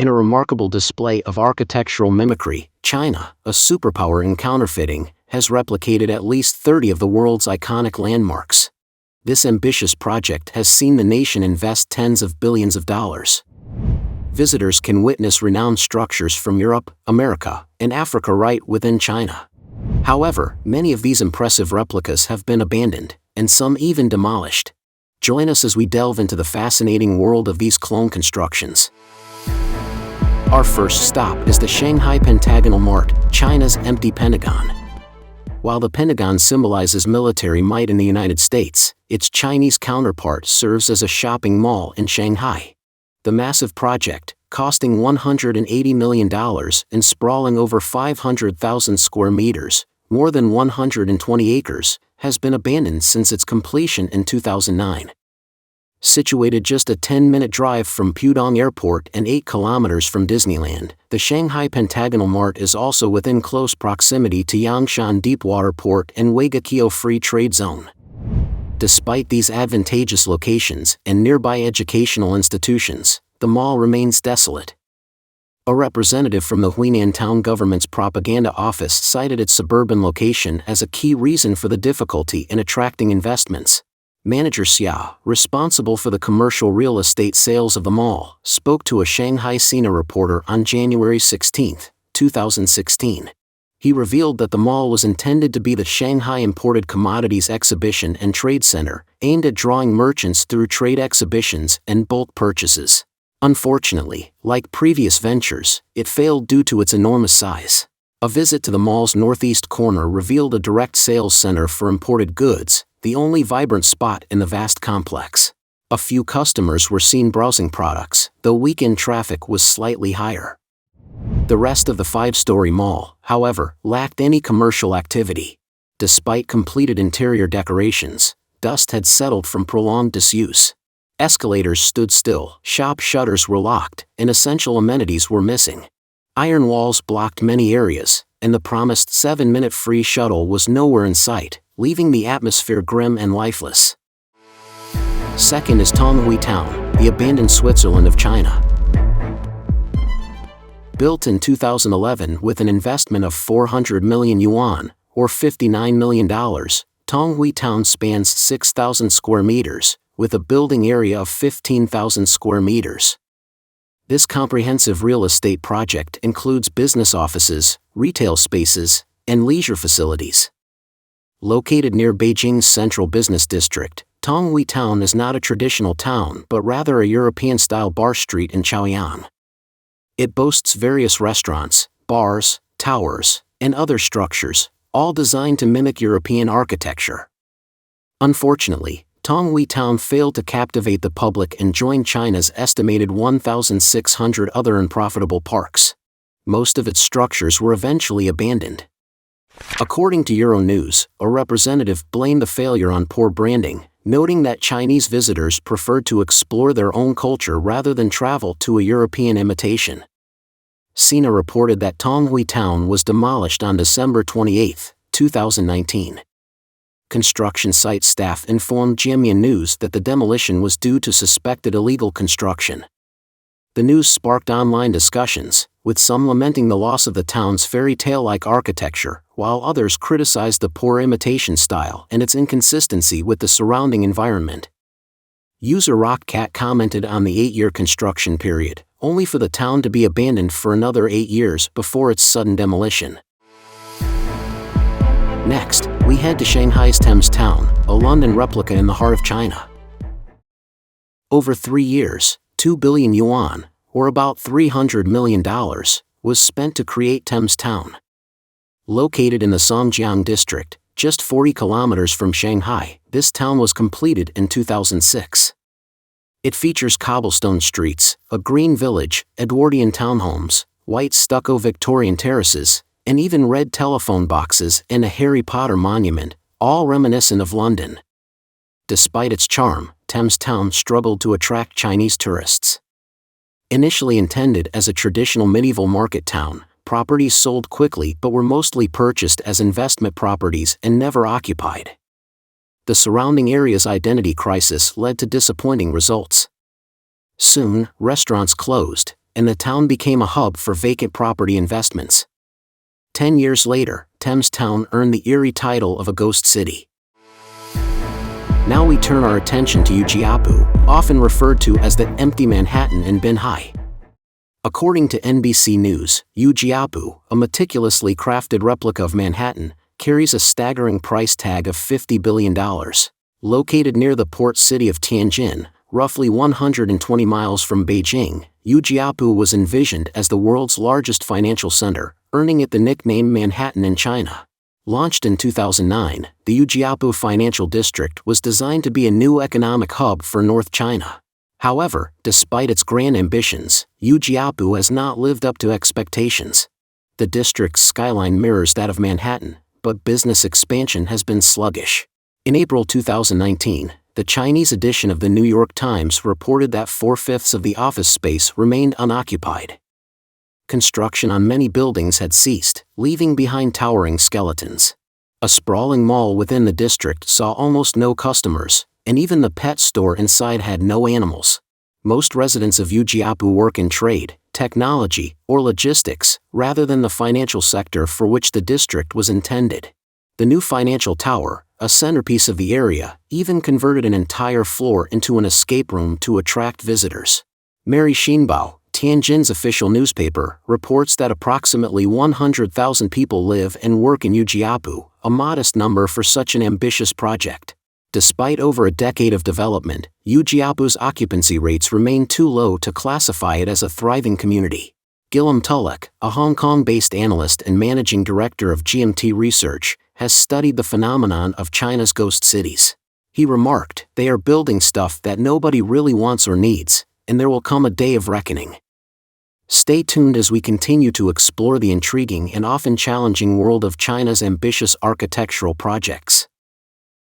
In a remarkable display of architectural mimicry, China, a superpower in counterfeiting, has replicated at least 30 of the world's iconic landmarks. This ambitious project has seen the nation invest tens of billions of dollars. Visitors can witness renowned structures from Europe, America, and Africa right within China. However, many of these impressive replicas have been abandoned, and some even demolished. Join us as we delve into the fascinating world of these clone constructions. Our first stop is the Shanghai Pentagonal Mart, China's empty Pentagon. While the Pentagon symbolizes military might in the United States, its Chinese counterpart serves as a shopping mall in Shanghai. The massive project, costing $180 million and sprawling over 500,000 square meters, more than 120 acres, has been abandoned since its completion in 2009. Situated just a 10-minute drive from Pudong Airport and 8 kilometers from Disneyland, the Shanghai Pentagonal Mart is also within close proximity to Yangshan Deepwater Port and Weigakio Free Trade Zone. Despite these advantageous locations and nearby educational institutions, the mall remains desolate. A representative from the Huinan town government's propaganda office cited its suburban location as a key reason for the difficulty in attracting investments. Manager Xia, responsible for the commercial real estate sales of the mall, spoke to a Shanghai Sina reporter on January 16, 2016. He revealed that the mall was intended to be the Shanghai Imported Commodities Exhibition and Trade Center, aimed at drawing merchants through trade exhibitions and bulk purchases. Unfortunately, like previous ventures, it failed due to its enormous size. A visit to the mall's northeast corner revealed a direct sales center for imported goods, the only vibrant spot in the vast complex. A few customers were seen browsing products, though weekend traffic was slightly higher. The rest of the 5-story mall, however, lacked any commercial activity. Despite completed interior decorations, dust had settled from prolonged disuse. Escalators stood still, shop shutters were locked, and essential amenities were missing. Iron walls blocked many areas, and the promised 7-minute free shuttle was nowhere in sight, leaving the atmosphere grim and lifeless. Second is Tonghui Town, the abandoned Switzerland of China. Built in 2011 with an investment of 400 million yuan, or $59 million, Tonghui Town spans 6,000 square meters, with a building area of 15,000 square meters. This comprehensive real estate project includes business offices, retail spaces, and leisure facilities. Located near Beijing's central business district, Tonghui Town is not a traditional town but rather a European-style bar street in Chaoyang. It boasts various restaurants, bars, towers, and other structures, all designed to mimic European architecture. Unfortunately, Tonghui Town failed to captivate the public and join China's estimated 1,600 other unprofitable parks. Most of its structures were eventually abandoned. According to Euronews, a representative blamed the failure on poor branding, noting that Chinese visitors preferred to explore their own culture rather than travel to a European imitation. Sina reported that Tonghui Town was demolished on December 28, 2019. Construction site staff informed Jiemian News that the demolition was due to suspected illegal construction. The news sparked online discussions, with some lamenting the loss of the town's fairy tale-like architecture, while others criticized the poor imitation style and its inconsistency with the surrounding environment. User Rockcat commented on the 8-year construction period, only for the town to be abandoned for another 8 years before its sudden demolition. Next, we head to Shanghai's Thames Town, a London replica in the heart of China. Over 3 years, 2 billion yuan, or about $300 million, was spent to create Thames Town. Located in the Songjiang district, just 40 kilometers from Shanghai, this town was completed in 2006. It features cobblestone streets, a green village, Edwardian townhomes, white stucco Victorian terraces, and even red telephone boxes and a Harry Potter monument, all reminiscent of London. Despite its charm, Thames Town struggled to attract Chinese tourists. Initially intended as a traditional medieval market town, properties sold quickly but were mostly purchased as investment properties and never occupied. The surrounding area's identity crisis led to disappointing results. Soon, restaurants closed, and the town became a hub for vacant property investments. 10 years later, Thames Town earned the eerie title of a ghost city. Now we turn our attention to Ujiapu, often referred to as the empty Manhattan in Binhai. According to NBC News, Ujiapu, a meticulously crafted replica of Manhattan, carries a staggering price tag of $50 billion. Located near the port city of Tianjin, roughly 120 miles from Beijing, Ujiapu was envisioned as the world's largest financial center, earning it the nickname Manhattan in China. Launched in 2009, the Ujiapu Financial District was designed to be a new economic hub for North China. However, despite its grand ambitions, Ujiapu has not lived up to expectations. The district's skyline mirrors that of Manhattan, but business expansion has been sluggish. In April 2019, the Chinese edition of the New York Times reported that 4/5 of the office space remained unoccupied. Construction on many buildings had ceased, leaving behind towering skeletons. A sprawling mall within the district saw almost no customers, and even the pet store inside had no animals. Most residents of Ujiapu work in trade, technology, or logistics, rather than the financial sector for which the district was intended. The new financial tower, a centerpiece of the area, even converted an entire floor into an escape room to attract visitors. Mary Xinbao, Tianjin's official newspaper, reports that approximately 100,000 people live and work in Ujiapu, a modest number for such an ambitious project. Despite over a decade of development, Ujiapu's occupancy rates remain too low to classify it as a thriving community. Gilliam Tulloch, a Hong Kong-based analyst and managing director of GMT Research, has studied the phenomenon of China's ghost cities. He remarked, "They are building stuff that nobody really wants or needs, and there will come a day of reckoning." Stay tuned as we continue to explore the intriguing and often challenging world of China's ambitious architectural projects.